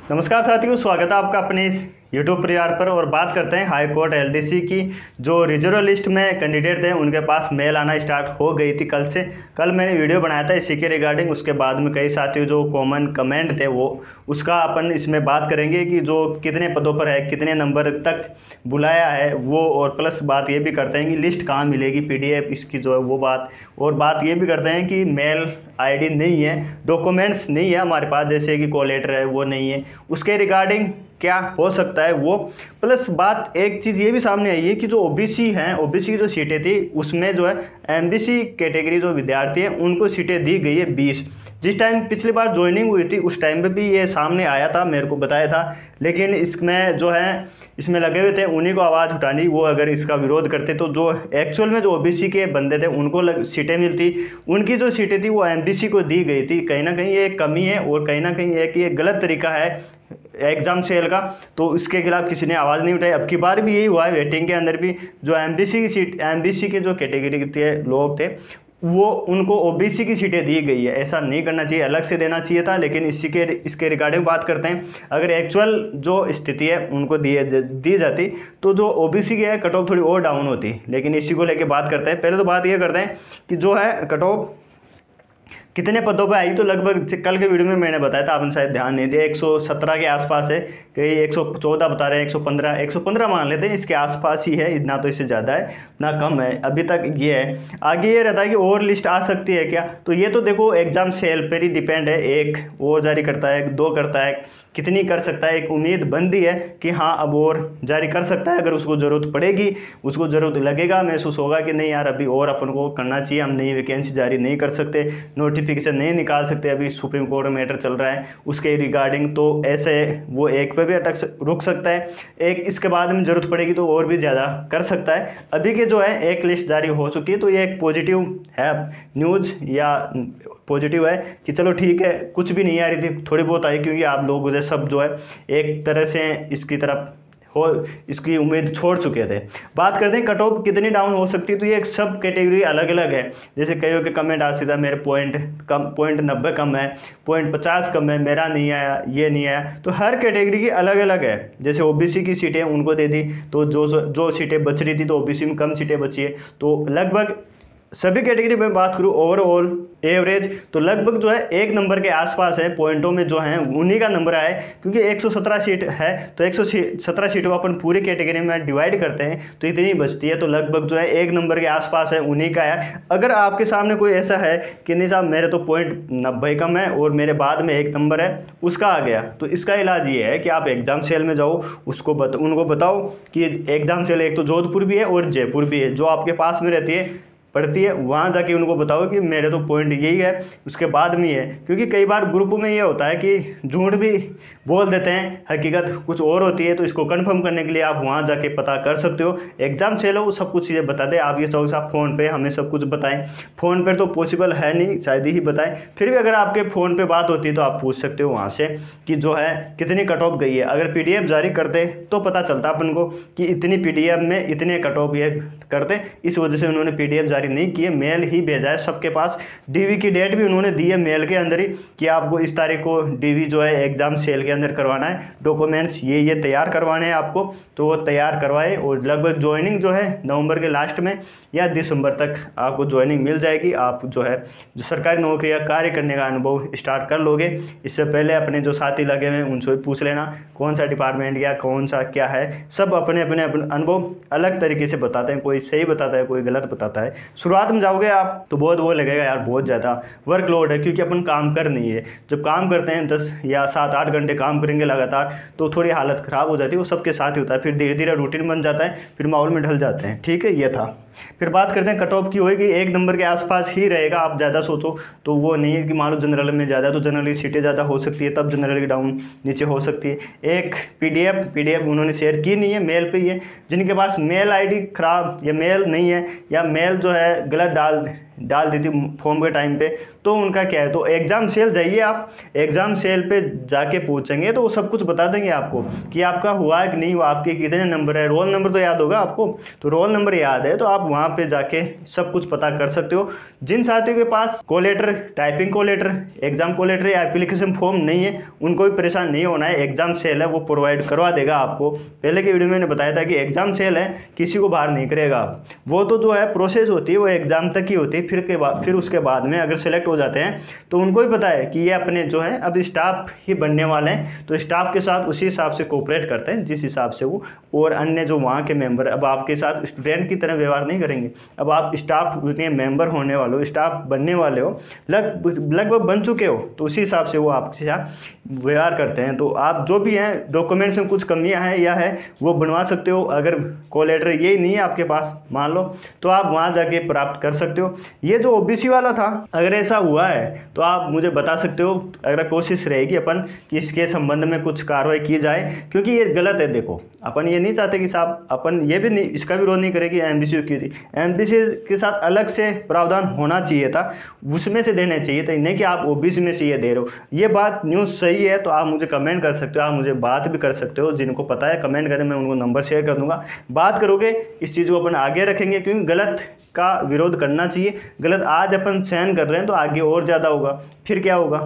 नमस्कार साथियों, स्वागत है आपका अपने इस यूट्यूब परिवार पर। और बात करते हैं हाई कोर्ट एलडीसी की। जो रिजर्व लिस्ट में कैंडिडेट थे उनके पास मेल आना स्टार्ट हो गई थी कल से। कल मैंने वीडियो बनाया था इसी के रिगार्डिंग। उसके बाद में कई साथियों जो कॉमन कमेंट थे वो उसका अपन इसमें बात करेंगे कि जो कितने पदों पर है, कितने नंबर तक बुलाया है वो, और प्लस बात ये भी करते हैं कि लिस्ट कहाँ मिलेगी, पीडीएफ इसकी जो है वो बात। और बात ये भी करते हैं कि मेल आईडी नहीं है, डॉक्यूमेंट्स नहीं है हमारे पास, जैसे कि कॉल लेटर है वो नहीं है, उसके रिगार्डिंग क्या हो सकता है वो। प्लस बात एक चीज़ ये भी सामने आई है कि जो ओबीसी हैं, ओबीसी की जो सीटें थी उसमें जो है एमबीसी कैटेगरी जो विद्यार्थी हैं उनको सीटें दी गई है 20। जिस टाइम पिछली बार ज्वाइनिंग हुई थी उस टाइम पे भी ये सामने आया था, मेरे को बताया था। लेकिन इसमें जो है इसमें लगे हुए थे उन्हीं को आवाज़ उठानी, वो अगर इसका विरोध करते तो जो एक्चुअल में जो ओबीसी के बंदे थे उनको सीटें मिलती, उनकी जो सीटें थी वो एमबीसी को दी गई थी। कहीं ना कहीं ये एक कमी है और कहीं ना कहीं एक ये गलत तरीका है एग्जाम सेल का, तो इसके खिलाफ किसी ने आवाज़ नहीं उठाई। अब की बार भी यही हुआ है, वेटिंग के अंदर भी जो एमबीसी की सीट, एमबीसी के जो कैटेगरी के लोग थे वो उनको ओबीसी की सीटें दी गई है। ऐसा नहीं करना चाहिए, अलग से देना चाहिए था। लेकिन इसके रिगार्डिंग बात करते हैं, अगर एक्चुअल जो स्थिति है उनको दी जाती तो जो ओबीसी की है कट ऑफ थोड़ी और डाउन होती। लेकिन इसी को लेके बात करते हैं। पहले तो बात ये करते हैं कि जो है कट ऑफ कितने पदों पे आई। तो लगभग कल के वीडियो में मैंने बताया था, आपने शायद ध्यान नहीं दिया, 117 के आसपास है, कहीं 114 बता रहे हैं, 115 मान लेते हैं, इसके आसपास ही है, ना तो इससे ज़्यादा है ना कम है अभी तक ये है। आगे ये रहता है कि और लिस्ट आ सकती है क्या, तो ये तो देखो एग्जाम सेल पर ही डिपेंड है, एक और जारी करता है, 2 करता है, कितनी कर सकता है। एक उम्मीद बनती है कि हाँ अब और जारी कर सकता है, अगर उसको ज़रूरत पड़ेगी, उसको ज़रूरत लगेगा, महसूस होगा कि नहीं यार अभी और अपन को करना चाहिए, हम नई वैकेंसी जारी नहीं कर सकते, नोटिफिकेशन नहीं निकाल सकते, अभी सुप्रीम कोर्ट में मैटर चल रहा है उसके रिगार्डिंग, तो ऐसे वो एक पे भी रुक सकता है। एक इसके बाद में ज़रूरत पड़ेगी तो और भी ज़्यादा कर सकता है। अभी के जो है एक लिस्ट जारी हो चुकी है, तो ये एक पॉजिटिव है न्यूज़, या पॉजिटिव है कि चलो ठीक है, कुछ भी नहीं आ रही थी, थोड़ी बहुत आई, क्योंकि आप लोग जो सब जो है एक तरह से इसकी तरफ हो इसकी उम्मीद छोड़ चुके थे। बात करते हैं कट ऑफ कितनी डाउन हो सकती है, तो ये एक सब कैटेगरी अलग अलग है। जैसे कईयों के कमेंट आ सकता है मेरे पॉइंट 90 कम है, पॉइंट 50 कम है, मेरा नहीं आया, ये नहीं आया, तो हर कैटेगरी की अलग अलग है। जैसे ओबीसी की सीटें उनको दे दी, तो जो सीटें बच रही थी तो ओबीसी में कम सीटें बची है। तो लगभग सभी कैटेगरी में बात करूँ ओवरऑल एवरेज, तो लगभग जो है 1 नंबर के आसपास है, पॉइंटों में जो है उन्हीं का नंबर आया है। क्योंकि 117 सीट है तो 117 सीटों को अपन पूरी कैटेगरी में डिवाइड करते हैं तो इतनी बचती है, तो लगभग जो है 1 नंबर के आसपास है, उन्हीं का है। अगर आपके सामने कोई ऐसा है कि नहीं साहब मेरे तो पॉइंट 90 कम है और मेरे बाद में 1 नंबर है, उसका आ गया, तो इसका इलाज ये है कि आप एग्जाम सेल में जाओ, उनको बताओ कि एग्जाम सेल एक तो जोधपुर भी है और जयपुर भी है, जो आपके पास में रहती है पड़ती है, वहाँ जाके उनको बताओ कि मेरे तो पॉइंट यही है, उसके बाद में है। क्योंकि कई बार ग्रुपों में ये होता है कि झूठ भी बोल देते हैं, हकीकत कुछ और होती है, तो इसको कंफर्म करने के लिए आप वहाँ जाके पता कर सकते हो। एग्जाम सेल हो सब कुछ चीज़ें बता दे, आप ये चाहो आप फ़ोन पे हमें सब कुछ बताएं, फ़ोन पर तो पॉसिबल है नहीं, शायद ही बताएं, फिर भी अगर आपके फ़ोन पर बात होती है तो आप पूछ सकते हो वहाँ से कि जो है कितनी कट ऑफ गई है। अगर PDF जारी करते तो पता चलता अपन को कि इतनी PDF में इतने कट ऑफ ये करते, इस वजह से उन्होंने PDF जारी नहीं किए, मेल ही भेजा है सबके पास। डीवी की डेट भी उन्होंने दी है मेल के अंदर ही कि आपको इस तारीख को डीवी जो है एग्जाम सेल के अंदर करवाना है, डॉक्यूमेंट्स ये तैयार करवाने हैं आपको, तो वो तैयार करवाए। और लगभग ज्वाइनिंग जो है नवंबर के लास्ट में या दिसंबर तक आपको ज्वाइनिंग मिल जाएगी। आप जो है जो सरकारी नौकरी या कार्य करने का अनुभव स्टार्ट कर लोगे। इससे पहले अपने जो साथी लगे हुए हैं उनसे भी पूछ लेना कौन सा डिपार्टमेंट या कौन सा क्या है, सब अपने अपने अनुभव अलग तरीके से बताते हैं, कोई सही बताता है कोई गलत बताता है। शुरुआत में जाओगे आप तो बहुत वो लगेगा यार बहुत ज़्यादा वर्कलोड है, क्योंकि अपन काम कर नहीं है। जब काम करते हैं 10 या 7-8 घंटे काम करेंगे लगातार तो थोड़ी हालत ख़राब हो जाती है, वो सबके साथ ही होता है। फिर धीरे धीरे रूटीन बन जाता है, फिर माहौल में ढल जाते हैं। ठीक है, ये था। फिर बात करते हैं कट ऑफ की, होगी 1 नंबर के आसपास ही रहेगा। आप ज़्यादा सोचो तो वो नहीं है कि मान लो जनरल में ज़्यादा, तो जनरल की सीटें ज़्यादा हो सकती है, तब जनरल की डाउन नीचे हो सकती है। एक पीडीएफ उन्होंने शेयर की नहीं है, मेल पे ही है। जिनके पास मेल आईडी खराब या मेल नहीं है या मेल जो है गलत डाल डाल दी थी फॉर्म के टाइम पे, तो उनका क्या है, तो एग्ज़ाम सेल जाइए आप, एग्ज़ाम सेल पे जाके पूछेंगे तो वो सब कुछ बता देंगे आपको कि आपका हुआ है कि नहीं हुआ, आपके कितने नंबर है। रोल नंबर तो याद होगा आपको, तो रोल नंबर याद है तो आप वहाँ पे जाके सब कुछ पता कर सकते हो। जिन साथियों के पास call letter, typing call letter, exam call letter या एप्लीकेशन फॉर्म नहीं है, उनको भी परेशान नहीं होना है। एग्जाम सेल है वो प्रोवाइड करवा देगा आपको। पहले की वीडियो में मैंने बताया था कि एग्जाम सेल है, किसी को बाहर नहीं करेगा। वो तो जो है प्रोसेस होती है वो एग्जाम तक ही होती है, फिर उसके बाद में अगर सेलेक्ट हो जाते हैं तो उनको भी पता है कि ये अपने जो है अब स्टाफ ही बनने वाले हैं, तो स्टाफ के साथ उसी हिसाब से कोऑपरेट करते हैं जिस हिसाब से वो और अन्य जो वहाँ के मेंबर अब आपके साथ स्टूडेंट की तरह व्यवहार नहीं करेंगे। अब आप स्टाफ के मेंबर होने वाले हो, स्टाफ बनने वाले हो, लगभग बन चुके हो, तो उसी हिसाब से वो आपके साथ व्यवहार करते हैं। तो आप जो भी हैं डॉक्यूमेंट्स में कुछ कमियां हैं या है वो बनवा सकते हो। अगर कॉल लेटर यही नहीं है आपके पास मान लो, तो आप वहाँ जाके प्राप्त कर सकते हो। ये जो ओबीसी वाला था, अगर ऐसा हुआ है तो आप मुझे बता सकते हो। अगर कोशिश रहेगी अपन कि इसके संबंध में कुछ कार्रवाई की जाए, क्योंकि ये गलत है। देखो अपन ये नहीं चाहते कि साहब, अपन ये भी नहीं, इसका विरोध नहीं करें कि एमबीसी की थी, एमबीसी के साथ अलग से प्रावधान होना चाहिए था, उसमें से देने चाहिए थे, नहीं कि आप ओबीसी में से ये दे रहे हो। ये बात न्यूज़ सही है तो आप मुझे कमेंट कर सकते हो, आप मुझे बात भी कर सकते हो। जिनको पता है कमेंट करें, मैं उनको नंबर शेयर कर दूंगा, बात करोगे, इस चीज़ को अपन आगे रखेंगे, क्योंकि गलत का विरोध करना चाहिए। गलत आज अपन सहन कर रहे हैं तो आगे और ज़्यादा होगा, फिर क्या होगा,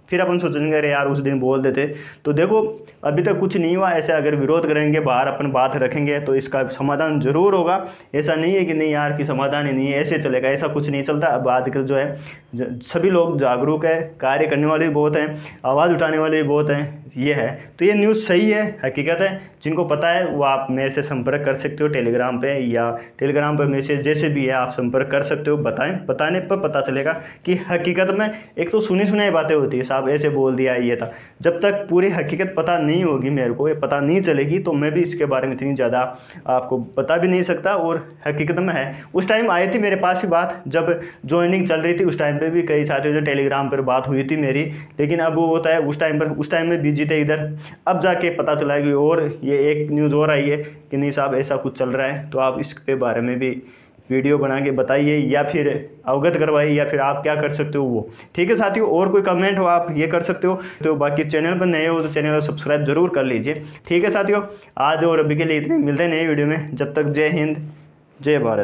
फिर अपन सोचेंगे अरे यार उस दिन बोल देते। तो देखो अभी तक कुछ नहीं हुआ, ऐसे अगर विरोध करेंगे, बाहर अपन बात रखेंगे तो इसका समाधान जरूर होगा। ऐसा नहीं है कि नहीं यार कि समाधान ही नहीं है, ऐसे चलेगा, ऐसा कुछ नहीं चलता। अब आजकल जो है सभी लोग जागरूक है, कार्य करने वाले भी बहुत हैं, आवाज़ उठाने वाले भी बहुत हैं, ये है। तो ये न्यूज़ सही है, हकीकत है। जिनको पता है वो आप मेरे से संपर्क कर सकते हो टेलीग्राम पे, या टेलीग्राम पर मैसेज जैसे भी है आप संपर्क कर सकते हो। बताने पर पता चलेगा कि हकीकत में एक तो सुनी सुनाई बातें होती है, साहब ऐसे बोल दिया ये था। जब तक पूरी हकीकत पता नहीं होगी, मेरे को ये पता नहीं चलेगी, तो मैं भी इसके बारे में इतनी ज़्यादा आपको बता भी नहीं सकता। और हकीकत में है, उस टाइम आई थी मेरे पास भी बात, जब ज्वाइनिंग चल रही थी उस टाइम पे भी कई साथियों से टेलीग्राम पर बात हुई थी मेरी, लेकिन अब वो होता है उस टाइम में बिजी थे इधर। अब जाके पता चला कि और ये एक न्यूज़ और आई है कि नहीं साहब ऐसा कुछ चल रहा है, तो आप इसके बारे में भी वीडियो बना के बताइए या फिर अवगत करवाइए, या फिर आप क्या कर सकते हो वो। ठीक है साथियों, और कोई कमेंट हो आप ये कर सकते हो। तो बाकी चैनल पर नए हो तो चैनल को सब्सक्राइब जरूर कर लीजिए। ठीक है साथियों, आज और अभी के लिए इतने, मिलते हैं नई वीडियो में। जब तक जय हिंद, जय भारत।